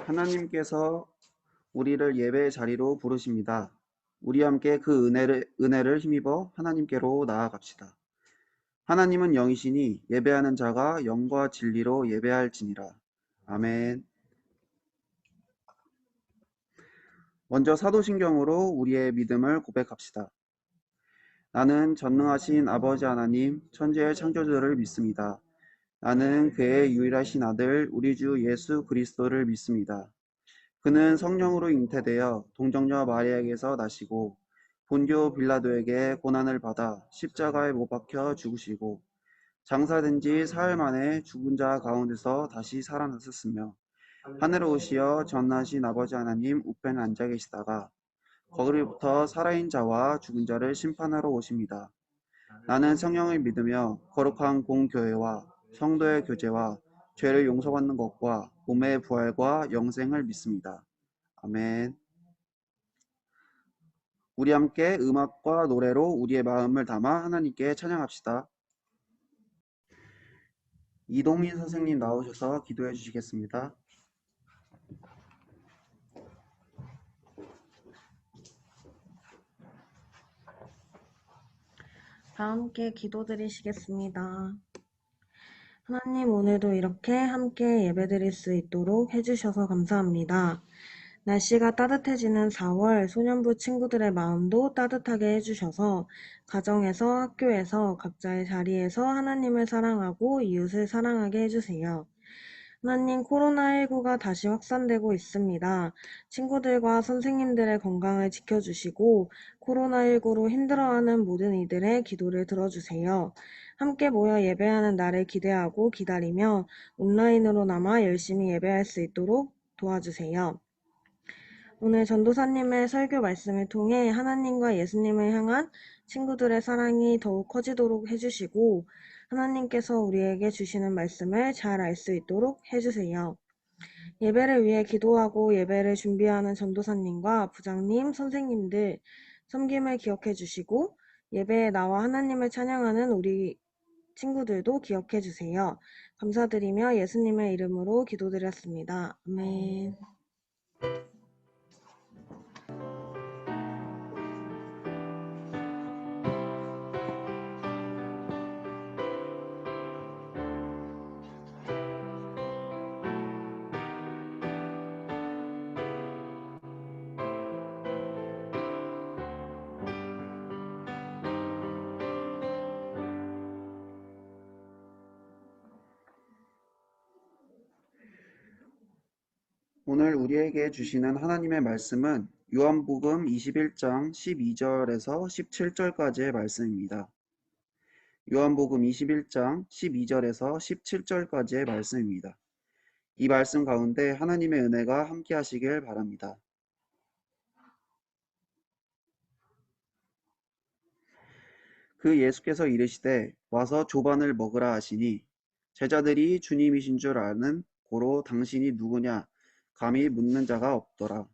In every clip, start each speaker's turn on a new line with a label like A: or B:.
A: 하나님께서 우리를 예배의 자리로 부르십니다. 우리 함께 그 은혜를 힘입어 하나님께로 나아갑시다. 하나님은 영이시니 예배하는 자가 영과 진리로 예배할지니라. 아멘. 먼저 사도신경으로 우리의 믿음을 고백합시다. 나는 전능하신 아버지 하나님, 천지의 창조주를 믿습니다. 나는 그의 유일하신 아들, 우리 주 예수 그리스도를 믿습니다. 그는 성령으로 잉태되어 동정녀 마리아에게서 나시고 본교 빌라도에게 고난을 받아 십자가에 못 박혀 죽으시고 장사된 지 사흘 만에 죽은 자 가운데서 다시 살아나셨으며 하늘에 오시어 전능하신 아버지 하나님 우편에 앉아 계시다가 거기로부터 살아있는 자와 죽은 자를 심판하러 오십니다. 나는 성령을 믿으며 거룩한 공교회와 성도의 교제와 죄를 용서받는 것과 몸의 부활과 영생을 믿습니다. 아멘. 우리 함께 음악과 노래로 우리의 마음을 담아 하나님께 찬양합시다. 이동민 선생님 나오셔서 기도해 주시겠습니다.
B: 다 함께 기도드리시겠습니다. 하나님, 오늘도 이렇게 함께 예배드릴 수 있도록 해주셔서 감사합니다. 날씨가 따뜻해지는 4월, 소년부 친구들의 마음도 따뜻하게 해주셔서 가정에서, 학교에서, 각자의 자리에서 하나님을 사랑하고 이웃을 사랑하게 해주세요. 하나님, 코로나19가 다시 확산되고 있습니다. 친구들과 선생님들의 건강을 지켜주시고 코로나19로 힘들어하는 모든 이들의 기도를 들어주세요. 함께 모여 예배하는 날을 기대하고 기다리며 온라인으로나마 열심히 예배할 수 있도록 도와주세요. 오늘 전도사님의 설교 말씀을 통해 하나님과 예수님을 향한 친구들의 사랑이 더욱 커지도록 해주시고 하나님께서 우리에게 주시는 말씀을 잘 알 수 있도록 해주세요. 예배를 위해 기도하고 예배를 준비하는 전도사님과 부장님, 선생님들 섬김을 기억해 주시고 예배에 나와 하나님을 찬양하는 우리 친구들도 기억해 주세요. 감사드리며 예수님의 이름으로 기도드렸습니다. 아멘.
A: 오늘 우리에게 주시는 하나님의 말씀은 요한복음 21장 12절에서 17절까지의 말씀입니다. 요한복음 21장 12절에서 17절까지의 말씀입니다. 이 말씀 가운데 하나님의 은혜가 함께 하시길 바랍니다. 그 예수께서 이르시되 와서 조반을 먹으라 하시니 제자들이 주님이신 줄 아는 고로 당신이 누구냐 감히 묻는 자가 없더라.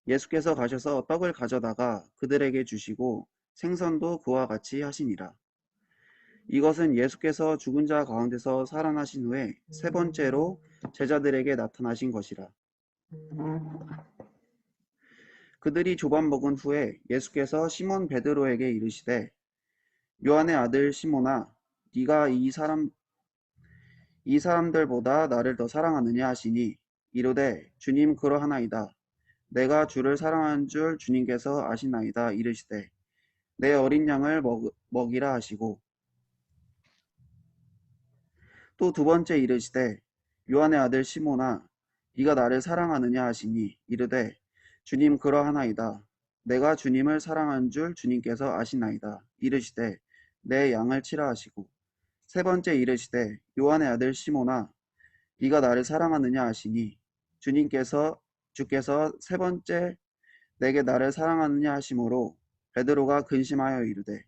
A: 예수께서 가셔서 떡을 가져다가 그들에게 주시고 생선도 그와 같이 하시니라. 이것은 예수께서 죽은 자 가운데서 살아나신 후에 세 번째로 제자들에게 나타나신 것이라. 그들이 조반 먹은 후에 예수께서 시몬 베드로에게 이르시되 요한의 아들 시몬아 네가 이 사람들보다 나를 더 사랑하느냐 하시니 이르되 주님 그러하나이다. 내가 주를 사랑하는 줄 주님께서 아시나이다. 이르시되 내 어린 양을 먹이라 하시고 또 두 번째 이르시되 요한의 아들 시몬아 네가 나를 사랑하느냐 하시니 이르되 주님 그러하나이다. 내가 주님을 사랑하는 줄 주님께서 아시나이다. 이르시되 내 양을 치라 하시고 세 번째 이르시되 요한의 아들 시몬아 네가 나를 사랑하느냐 하시니 주께서 세 번째 내게 나를 사랑하느냐 하심으로 베드로가 근심하여 이르되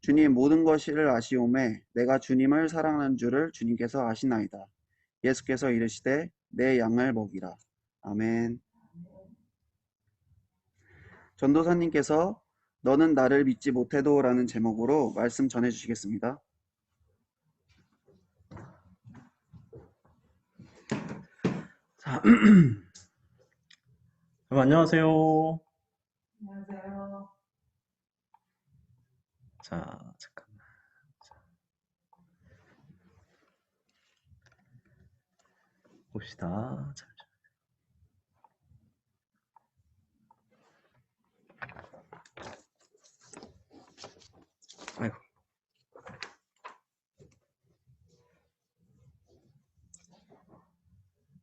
A: 주님 모든 것을 아시오매 내가 주님을 사랑하는 줄을 주님께서 아시나이다. 예수께서 이르시되 내 양을 먹이라. 아멘. 전도사님께서 너는 나를 믿지 못해도 라는 제목으로 말씀 전해주시겠습니다.
C: 자, 여러분 안녕하세요.
B: 안녕하세요.
C: 자, 잠깐만. 봅시다. 아이고.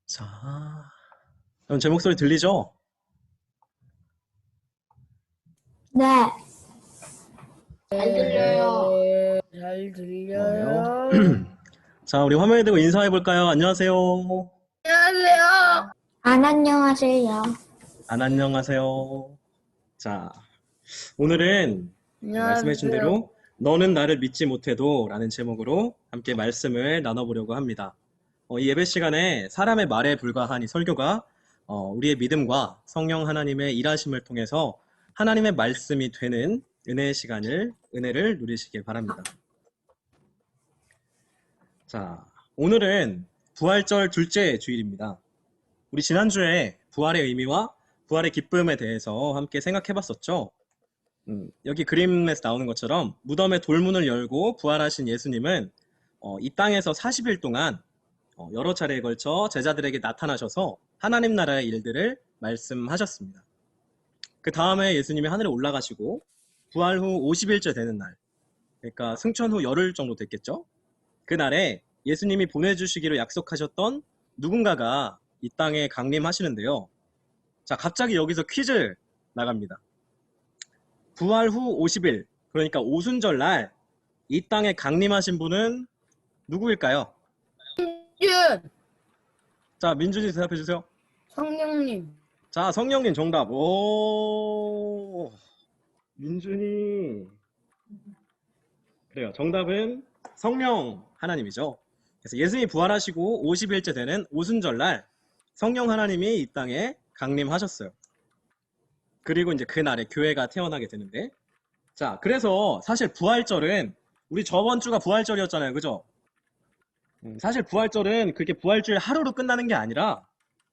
C: 자, 여러분 제 목소리 들리죠?
D: 네,
E: 잘 들려요.
F: 잘
C: 고마워요.
F: 들려요.
C: 자, 우리 화면에 대고 인사해 볼까요? 안녕하세요.
F: 안녕하세요.
D: 안녕하세요.
C: 안녕하세요. 자, 오늘은 말씀해 주신
F: 안녕하세요.
C: 대로 너는 나를 믿지 못해도 라는 제목으로 함께 말씀을 나눠보려고 합니다. 이 예배 시간에 사람의 말에 불과한 이 설교가 우리의 믿음과 성령 하나님의 일하심을 통해서 하나님의 말씀이 되는 은혜를 누리시길 바랍니다. 자, 오늘은 부활절 둘째 주일입니다. 우리 지난주에 부활의 의미와 부활의 기쁨에 대해서 함께 생각해 봤었죠. 여기 그림에서 나오는 것처럼 무덤의 돌문을 열고 부활하신 예수님은 이 땅에서 40일 동안 여러 차례에 걸쳐 제자들에게 나타나셔서 하나님 나라의 일들을 말씀하셨습니다. 그 다음에 예수님이 하늘에 올라가시고 부활 후 50일째 되는 날, 그러니까 승천 후 열흘 정도 됐겠죠? 그날에 예수님이 보내주시기로 약속하셨던 누군가가 이 땅에 강림하시는데요. 자, 갑자기 여기서 퀴즈 나갑니다. 부활 후 50일, 그러니까 오순절 날 이 땅에 강림하신 분은 누구일까요?
F: 준
C: 자, 민준이 대답해 주세요.
F: 성령님.
C: 자, 성령님 정답. 오, 민준이. 그래요. 정답은 성령 하나님이죠. 그래서 예수님이 부활하시고 50일째 되는 오순절날 성령 하나님이 이 땅에 강림하셨어요. 그리고 이제 그날에 교회가 태어나게 되는데, 자, 그래서 사실 부활절은 우리 저번 주가 부활절이었잖아요. 그죠? 사실 부활절은 그렇게 부활주일 하루로 끝나는 게 아니라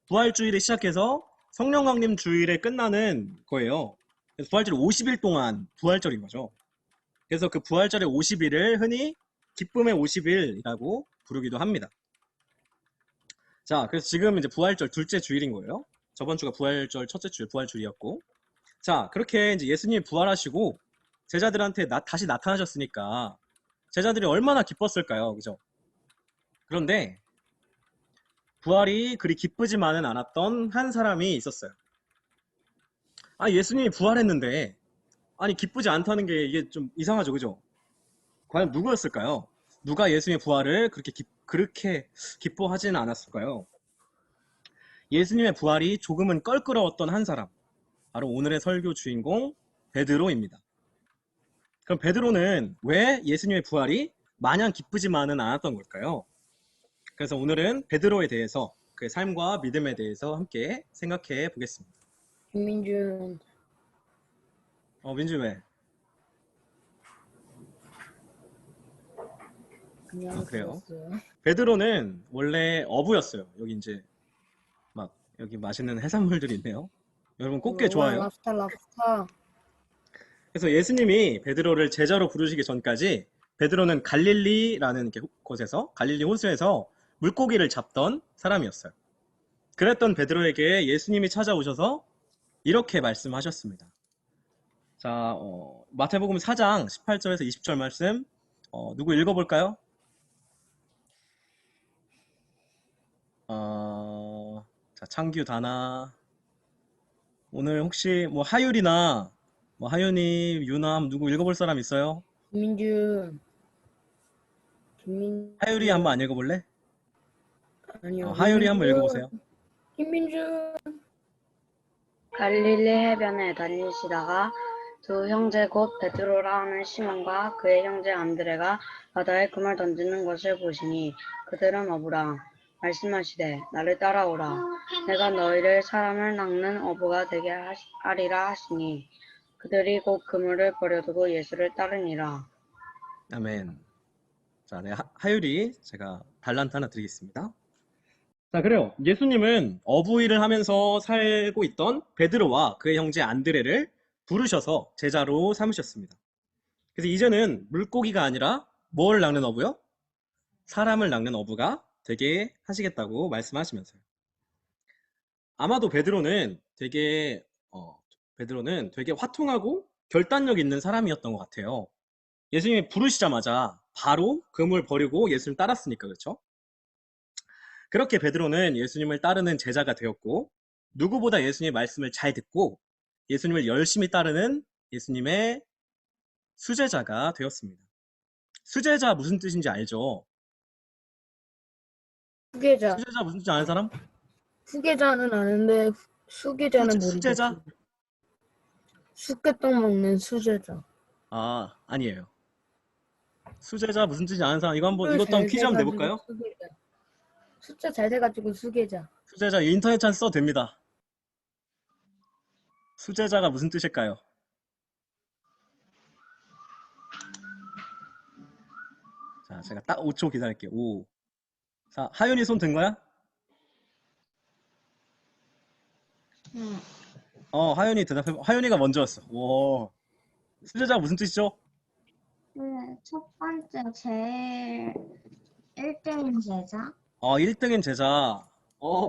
C: 부활주일에 시작해서 성령 강림 주일에 끝나는 거예요. 그래서 부활절 50일 동안 부활절인 거죠. 그래서 그 부활절의 50일을 흔히 기쁨의 50일이라고 부르기도 합니다. 자, 그래서 지금 이제 부활절 둘째 주일인 거예요. 저번 주가 부활절 첫째 주일, 부활주일이었고. 자, 그렇게 이제 예수님이 부활하시고 제자들한테 다시 나타나셨으니까 제자들이 얼마나 기뻤을까요? 그죠? 그런데 부활이 그리 기쁘지만은 않았던 한 사람이 있었어요. 아, 예수님이 부활했는데, 아니, 기쁘지 않다는 게 이게 좀 이상하죠, 그죠? 과연 누구였을까요? 누가 예수님의 부활을 그렇게 기뻐하지는 않았을까요? 예수님의 부활이 조금은 껄끄러웠던 한 사람, 바로 오늘의 설교 주인공 베드로입니다. 그럼 베드로는 왜 예수님의 부활이 마냥 기쁘지만은 않았던 걸까요? 그래서 오늘은 베드로에 대해서 그의 삶과 믿음에 대해서 함께 생각해 보겠습니다.
F: 김민준.
C: 민주 왜?
F: 그냥
C: 그래요?
F: 들었어요.
C: 베드로는 원래 어부였어요. 여기 이제 막 여기 맛있는 해산물들이 있네요. 여러분 꽃게 좋아해요?
F: 랍스타.
C: 그래서 예수님이 베드로를 제자로 부르시기 전까지 베드로는 갈릴리라는 곳에서 갈릴리 호수에서 물고기를 잡던 사람이었어요. 그랬던 베드로에게 예수님이 찾아오셔서 이렇게 말씀하셨습니다. 자, 마태복음 4장 18절에서 20절 말씀 누구 읽어볼까요? 자, 창규, 다나. 오늘 혹시 뭐 하율이나 뭐 하윤이, 유나 누구 읽어볼 사람 있어요?
F: 김민준.
C: 하율이 한번 안 읽어볼래?
F: 아니요.
C: 하율이 한번 읽어보세요.
F: 김민준.
E: 갈릴리 해변에 다니시다가 두 형제 곧 베드로라 하는 시몬과 그의 형제 안드레가 바다에 금을 던지는 것을 보시니 그들은 어부라 말씀하시되 나를 따라오라 내가 너희를 사람을 낚는 어부가 되게 하리라 하시니 그들이 곧 그물을 버려두고 예수를 따르니라.
C: 아멘. 자, 네, 하율이 제가 달란트 하나 드리겠습니다. 자, 그래요. 예수님은 어부일을 하면서 살고 있던 베드로와 그의 형제 안드레를 부르셔서 제자로 삼으셨습니다. 그래서 이제는 물고기가 아니라 뭘 낚는 어부요? 사람을 낚는 어부가 되게 하시겠다고 말씀하시면서요. 아마도 베드로는 되게 화통하고 결단력 있는 사람이었던 것 같아요. 예수님이 부르시자마자 바로 그물 버리고 예수님 따랐으니까, 그렇죠? 그렇게 베드로는 예수님을 따르는 제자가 되었고, 누구보다 예수님의 말씀을 잘 듣고 예수님을 열심히 따르는 예수님의 수제자가 되었습니다. 수제자 무슨 뜻인지 알죠?
F: 수계자.
C: 수제자 무슨 뜻인지 아는 사람?
F: 수계자는 아는데 수계자는
C: 수제자?
F: 모르겠어요. 쑥개떡 먹는 수제자.
C: 아, 아니에요. 수제자 무슨 뜻인지 아는 사람? 이것도
F: 잘
C: 한번 퀴즈 한번
F: 돼가지고
C: 내볼까요?
F: 수계자. 숫자 잘 돼가지고 수계자.
C: 수제자 인터넷 찬 써도 됩니다. 수제자가 무슨 뜻일까요? 자, 제가 딱 5초 기다릴게요. 5, 4. 하윤이 손 든 거야? 하윤이 대답해. 하윤이가 먼저였어. 오. 수제자 무슨 뜻이죠?
D: 첫 번째 제일 1등인 제자.
C: 1등인 제자.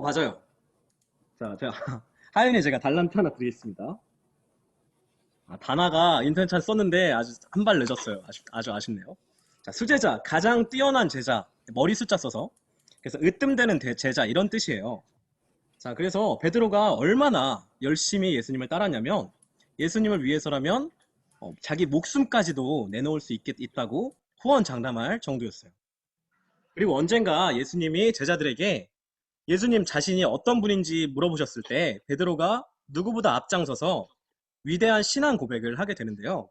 C: 맞아요. 자, 제가 하윤이 제가 달란트 하나 드리겠습니다. 다나가 인터넷 찬 썼는데 아주 한 발 늦었어요. 아주 아쉽네요. 자, 수제자, 가장 뛰어난 제자, 머리 숫자 써서. 그래서 으뜸되는 제자 이런 뜻이에요. 자, 그래서 베드로가 얼마나 열심히 예수님을 따랐냐면 예수님을 위해서라면 자기 목숨까지도 내놓을 수 있다고 호언장담할 정도였어요. 그리고 언젠가 예수님이 제자들에게 예수님 자신이 어떤 분인지 물어보셨을 때 베드로가 누구보다 앞장서서 위대한 신앙 고백을 하게 되는데요.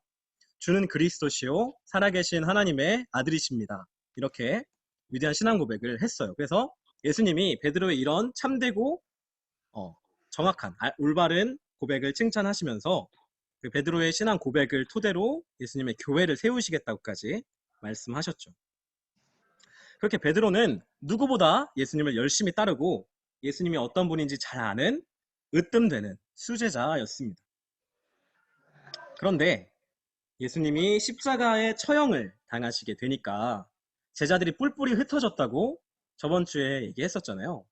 C: 주는 그리스도시요 살아계신 하나님의 아들이십니다. 이렇게 위대한 신앙 고백을 했어요. 그래서 예수님이 베드로의 이런 참되고 정확한 올바른 고백을 칭찬하시면서 그 베드로의 신앙 고백을 토대로 예수님의 교회를 세우시겠다고까지 말씀하셨죠. 그렇게 베드로는 누구보다 예수님을 열심히 따르고 예수님이 어떤 분인지 잘 아는 으뜸되는 수제자였습니다. 그런데 예수님이 십자가의 처형을 당하시게 되니까 제자들이 뿔뿔이 흩어졌다고 저번 주에 얘기했었잖아요.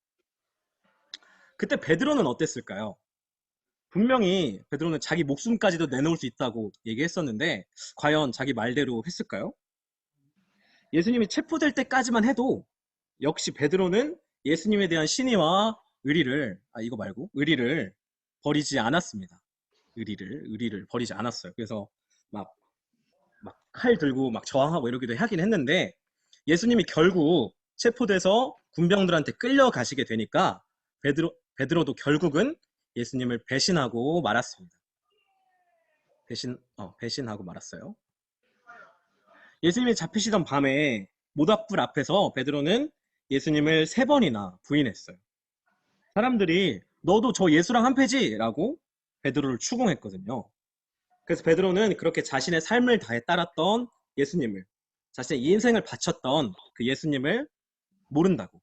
C: 그때 베드로는 어땠을까요? 분명히 베드로는 자기 목숨까지도 내놓을 수 있다고 얘기했었는데 과연 자기 말대로 했을까요? 예수님이 체포될 때까지만 해도 역시 베드로는 예수님에 대한 신의와 의리를 버리지 않았습니다. 의리를 버리지 않았어요. 그래서 막 칼 들고 막 저항하고 이러기도 하긴 했는데 예수님이 결국 체포돼서 군병들한테 끌려가시게 되니까 베드로도 결국은 예수님을 배신하고 말았습니다. 배신하고 말았어요. 예수님이 잡히시던 밤에 모닥불 앞에서 베드로는 예수님을 3번이나 부인했어요. 사람들이 너도 저 예수랑 한패지? 라고 베드로를 추궁했거든요. 그래서 베드로는 그렇게 자신의 삶을 다해 따랐던 예수님을, 자신의 인생을 바쳤던 그 예수님을 모른다고.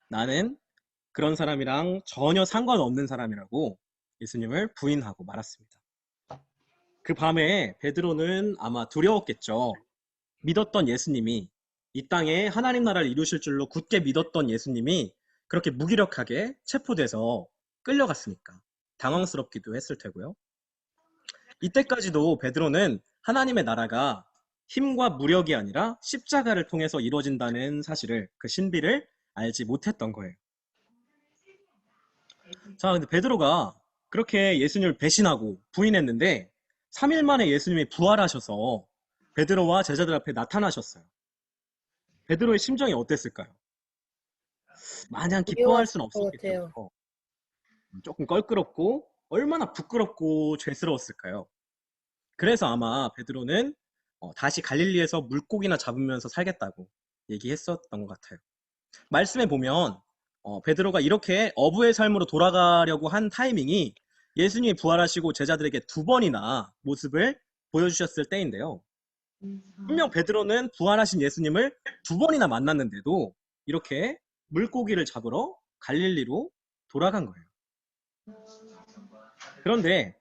C: 나는 그런 사람이랑 전혀 상관없는 사람이라고 예수님을 부인하고 말았습니다. 그 밤에 베드로는 아마 두려웠겠죠. 믿었던 예수님이, 이 땅에 하나님 나라를 이루실 줄로 굳게 믿었던 예수님이 그렇게 무기력하게 체포돼서 끌려갔으니까 당황스럽기도 했을 테고요. 이때까지도 베드로는 하나님의 나라가 힘과 무력이 아니라 십자가를 통해서 이루어진다는 사실을, 그 신비를 알지 못했던 거예요. 자, 근데 베드로가 그렇게 예수님을 배신하고 부인했는데 3일 만에 예수님이 부활하셔서 베드로와 제자들 앞에 나타나셨어요. 베드로의 심정이 어땠을까요? 마냥 기뻐할 수는 없었겠죠. 조금 껄끄럽고 얼마나 부끄럽고 죄스러웠을까요? 그래서 아마 베드로는 다시 갈릴리에서 물고기나 잡으면서 살겠다고 얘기했었던 것 같아요. 말씀에 보면 베드로가 이렇게 어부의 삶으로 돌아가려고 한 타이밍이 예수님이 부활하시고 제자들에게 2번이나 모습을 보여주셨을 때인데요. 분명 베드로는 부활하신 예수님을 2번이나 만났는데도 이렇게 물고기를 잡으러 갈릴리로 돌아간 거예요. 그런데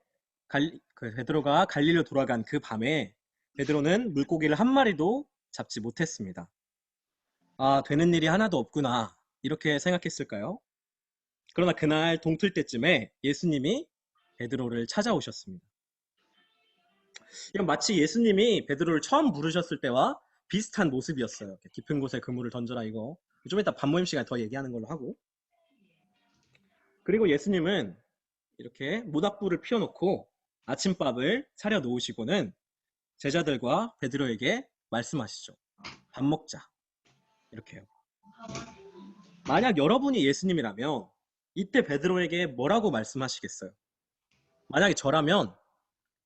C: 베드로가 갈릴리로 돌아간 그 밤에 베드로는 물고기를 한 마리도 잡지 못했습니다. 아, 되는 일이 하나도 없구나, 이렇게 생각했을까요? 그러나 그날 동틀 때쯤에 예수님이 베드로를 찾아오셨습니다. 이건 마치 예수님이 베드로를 처음 부르셨을 때와 비슷한 모습이었어요. 이렇게 깊은 곳에 그물을 던져라, 이거. 좀 이따 밥 모임 시간에 더 얘기하는 걸로 하고. 그리고 예수님은 이렇게 모닥불을 피워놓고 아침밥을 차려 놓으시고는 제자들과 베드로에게 말씀하시죠. 밥 먹자. 이렇게요. 만약 여러분이 예수님이라면 이때 베드로에게 뭐라고 말씀하시겠어요? 만약에 저라면,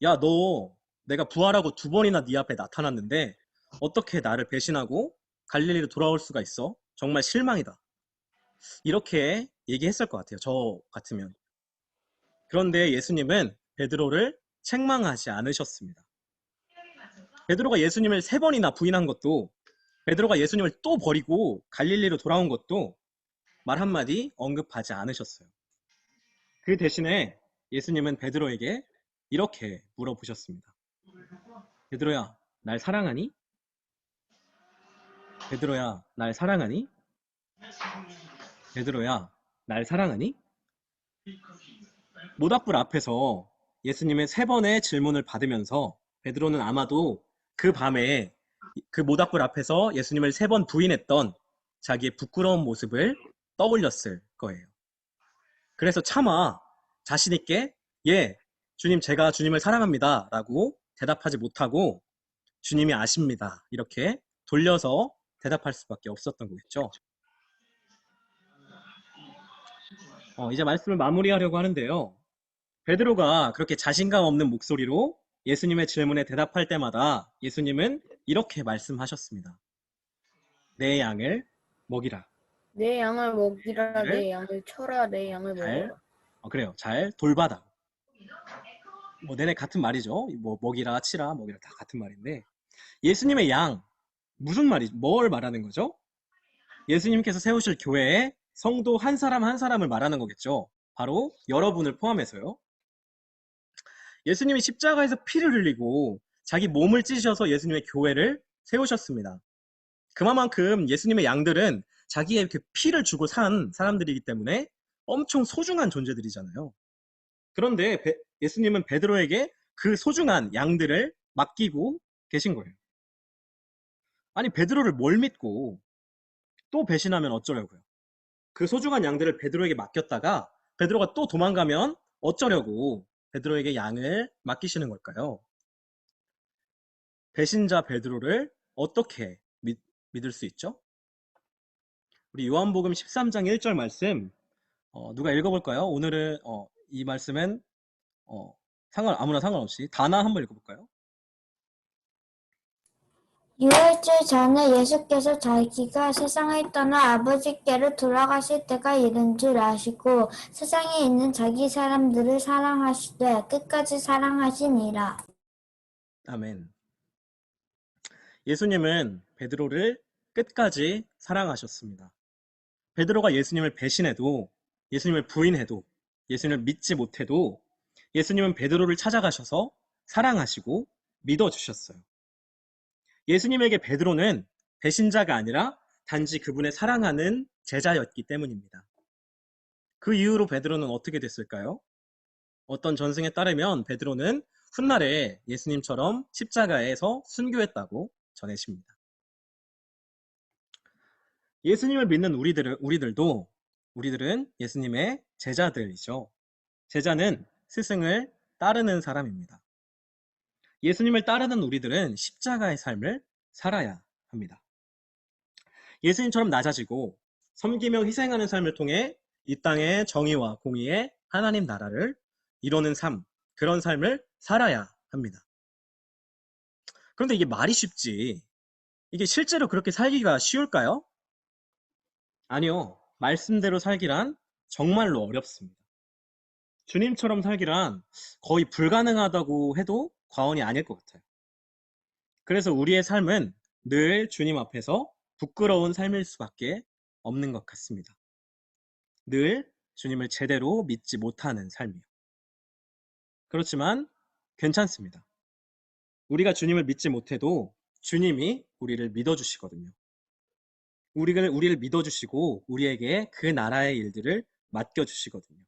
C: 야, 너 내가 부활하고 2번이나 네 앞에 나타났는데 어떻게 나를 배신하고 갈릴리로 돌아올 수가 있어? 정말 실망이다. 이렇게 얘기했을 것 같아요. 저 같으면. 그런데 예수님은 베드로를 책망하지 않으셨습니다. 베드로가 예수님을 3번이나 부인한 것도, 베드로가 예수님을 또 버리고 갈릴리로 돌아온 것도 말 한마디 언급하지 않으셨어요. 그 대신에 예수님은 베드로에게 이렇게 물어보셨습니다. 베드로야, 날 사랑하니? 베드로야, 날 사랑하니? 베드로야, 날 사랑하니? 모닥불 앞에서 예수님의 3번의 질문을 받으면서 베드로는 아마도 그 밤에 그 모닥불 앞에서 예수님을 3번 부인했던 자기의 부끄러운 모습을 떠올렸을 거예요. 그래서 차마 자신 있게, 예, 주님, 제가 주님을 사랑합니다 라고 대답하지 못하고, 주님이 아십니다, 이렇게 돌려서 대답할 수밖에 없었던 거겠죠. 이제 말씀을 마무리하려고 하는데요. 베드로가 그렇게 자신감 없는 목소리로 예수님의 질문에 대답할 때마다 예수님은 이렇게 말씀하셨습니다. 내 양을 먹이라.
F: 내 양을 먹이라,
C: 네.
F: 내 양을 쳐라, 내 양을
C: 잘,
F: 먹어라.
C: 그래요. 잘 돌봐다. 내내 같은 말이죠. 먹이라, 치라, 먹이라 다 같은 말인데, 예수님의 양, 무슨 말이죠? 뭘 말하는 거죠? 예수님께서 세우실 교회에 성도 한 사람 한 사람을 말하는 거겠죠. 바로 여러분을 포함해서요. 예수님이 십자가에서 피를 흘리고 자기 몸을 찢으셔서 예수님의 교회를 세우셨습니다. 그만큼 예수님의 양들은 자기의 그 피를 주고 산 사람들이기 때문에 엄청 소중한 존재들이잖아요. 그런데 예수님은 베드로에게 그 소중한 양들을 맡기고 계신 거예요. 아니, 베드로를 뭘 믿고 또 배신하면 어쩌려고요? 그 소중한 양들을 베드로에게 맡겼다가 베드로가 또 도망가면 어쩌려고 베드로에게 양을 맡기시는 걸까요? 배신자 베드로를 어떻게 믿을 수 있죠? 우리 요한복음 13장 1절 말씀 누가 읽어볼까요? 오늘은 이 말씀은 아무나 상관없이 다나 한번 읽어볼까요?
D: 유월절 전에 예수께서 자기가 세상을 떠나 아버지께로 돌아가실 때가 이른 줄 아시고 세상에 있는 자기 사람들을 사랑하시되 끝까지 사랑하시니라.
C: 아멘. 예수님은 베드로를 끝까지 사랑하셨습니다. 베드로가 예수님을 배신해도, 예수님을 부인해도, 예수님을 믿지 못해도 예수님은 베드로를 찾아가셔서 사랑하시고 믿어주셨어요. 예수님에게 베드로는 배신자가 아니라 단지 그분의 사랑하는 제자였기 때문입니다. 그 이후로 베드로는 어떻게 됐을까요? 어떤 전승에 따르면 베드로는 훗날에 예수님처럼 십자가에서 순교했다고 전해집니다. 예수님을 믿는 우리들은 예수님의 제자들이죠. 제자는 스승을 따르는 사람입니다. 예수님을 따르는 우리들은 십자가의 삶을 살아야 합니다. 예수님처럼 낮아지고 섬기며 희생하는 삶을 통해 이 땅의 정의와 공의의 하나님 나라를 이루는 삶, 그런 삶을 살아야 합니다. 그런데 이게 말이 쉽지, 이게 실제로 그렇게 살기가 쉬울까요? 아니요. 말씀대로 살기란 정말로 어렵습니다. 주님처럼 살기란 거의 불가능하다고 해도 과언이 아닐 것 같아요. 그래서 우리의 삶은 늘 주님 앞에서 부끄러운 삶일 수밖에 없는 것 같습니다. 늘 주님을 제대로 믿지 못하는 삶이요. 그렇지만 괜찮습니다. 우리가 주님을 믿지 못해도 주님이 우리를 믿어주시거든요. 우리를 믿어주시고 우리에게 그 나라의 일들을 맡겨주시거든요.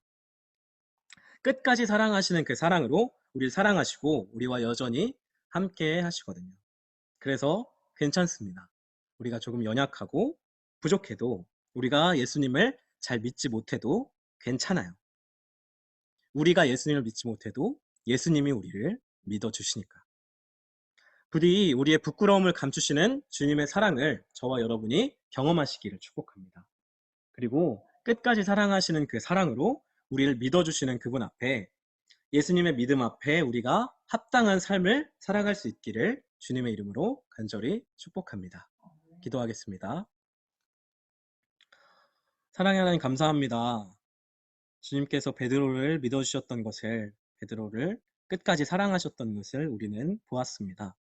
C: 끝까지 사랑하시는 그 사랑으로 우리를 사랑하시고 우리와 여전히 함께 하시거든요. 그래서 괜찮습니다. 우리가 조금 연약하고 부족해도 우리가 예수님을 잘 믿지 못해도 괜찮아요. 우리가 예수님을 믿지 못해도 예수님이 우리를 믿어주시니까. 부디 우리의 부끄러움을 감추시는 주님의 사랑을 저와 여러분이 경험하시기를 축복합니다. 그리고 끝까지 사랑하시는 그 사랑으로 우리를 믿어주시는 그분 앞에, 예수님의 믿음 앞에 우리가 합당한 삶을 살아갈 수 있기를 주님의 이름으로 간절히 축복합니다. 기도하겠습니다. 사랑의 하나님 감사합니다. 주님께서 베드로를 믿어주셨던 것을, 베드로를 끝까지 사랑하셨던 것을 우리는 보았습니다.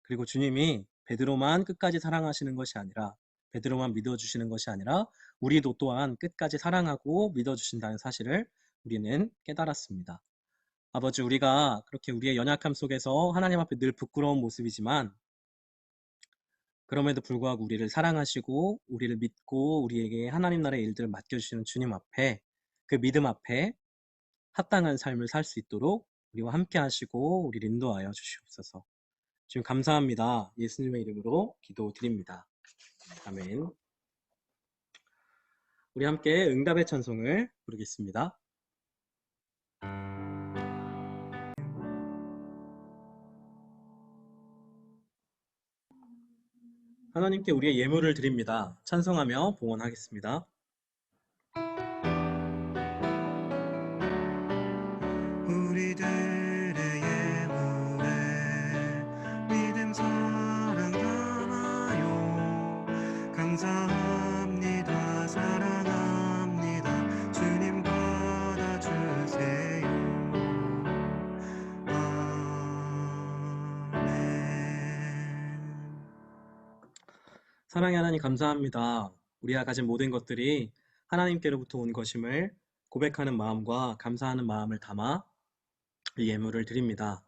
C: 그리고 주님이 베드로만 끝까지 사랑하시는 것이 아니라, 베드로만 믿어주시는 것이 아니라 우리도 또한 끝까지 사랑하고 믿어주신다는 사실을 우리는 깨달았습니다. 아버지, 우리가 그렇게 우리의 연약함 속에서 하나님 앞에 늘 부끄러운 모습이지만 그럼에도 불구하고 우리를 사랑하시고 우리를 믿고 우리에게 하나님 나라의 일들을 맡겨주시는 주님 앞에, 그 믿음 앞에 합당한 삶을 살 수 있도록 우리와 함께 하시고 우리를 인도하여 주시옵소서. 주님 감사합니다. 예수님의 이름으로 기도드립니다. 아멘. 우리 함께 응답의 찬송을 부르겠습니다. 하나님께 우리의 예물을 드립니다. 찬송하며 봉헌하겠습니다.
G: 우리들의 예물에 믿음 사랑 담아요. 감사합니다. 사랑합니다. 주님 받아주세요. 아멘.
C: 사랑의 하나님 감사합니다. 우리가 가진 모든 것들이 하나님께로부터 온 것임을 고백하는 마음과 감사하는 마음을 담아 이 예물을 드립니다.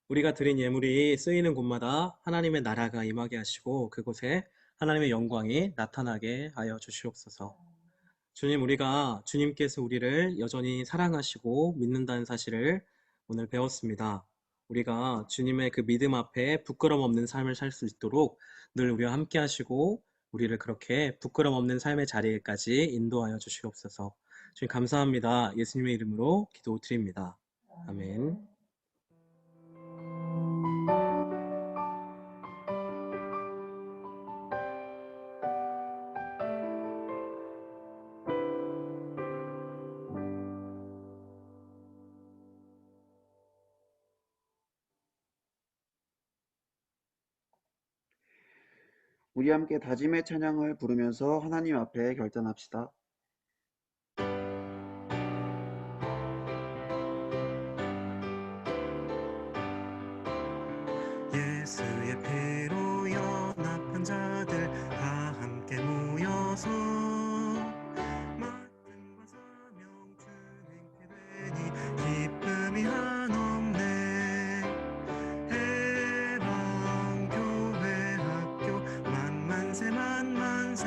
C: 우리가 드린 예물이 쓰이는 곳마다 하나님의 나라가 임하게 하시고 그곳에 하나님의 영광이 나타나게 하여 주시옵소서. 주님, 우리가 주님께서 우리를 여전히 사랑하시고 믿는다는 사실을 오늘 배웠습니다. 우리가 주님의 그 믿음 앞에 부끄럼 없는 삶을 살 수 있도록 늘 우리와 함께 하시고 우리를 그렇게 부끄럼 없는 삶의 자리에까지 인도하여 주시옵소서. 주님 감사합니다. 예수님의 이름으로 기도드립니다. 아멘.
A: 우리 함께 다짐의 찬양을 부르면서 하나님 앞에 결단합시다.
G: 예수의 피로 연합한 자들 다 함께 모여서 맡음과 사명 주님께 되니 기쁨이 한없네. 해방교회 학교 만만세 만만세.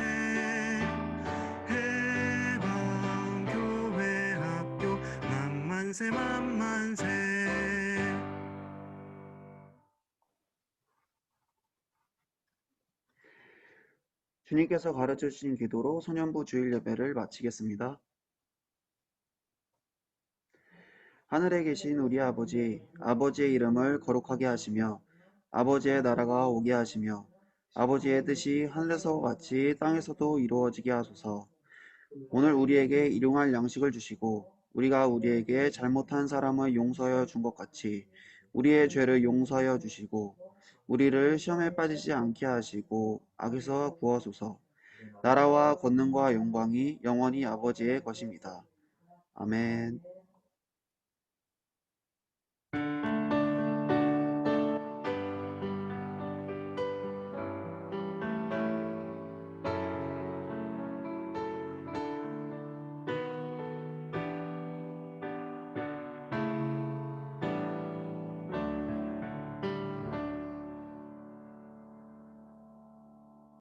G: 해방교회 학교 만만세 만만세.
A: 주님께서 가르쳐 주신 기도로 소년부 주일 예배를 마치겠습니다. 하늘에 계신 우리 아버지, 아버지의 이름을 거룩하게 하시며 아버지의 나라가 오게 하시며 아버지의 뜻이 하늘에서와 같이 땅에서도 이루어지게 하소서. 오늘 우리에게 일용할 양식을 주시고 우리가 우리에게 잘못한 사람을 용서하여 준 것 같이 우리의 죄를 용서하여 주시고 우리를 시험에 빠지지 않게 하시고 악에서 구하소서. 나라와 권능과 영광이 영원히 아버지의 것입니다. 아멘.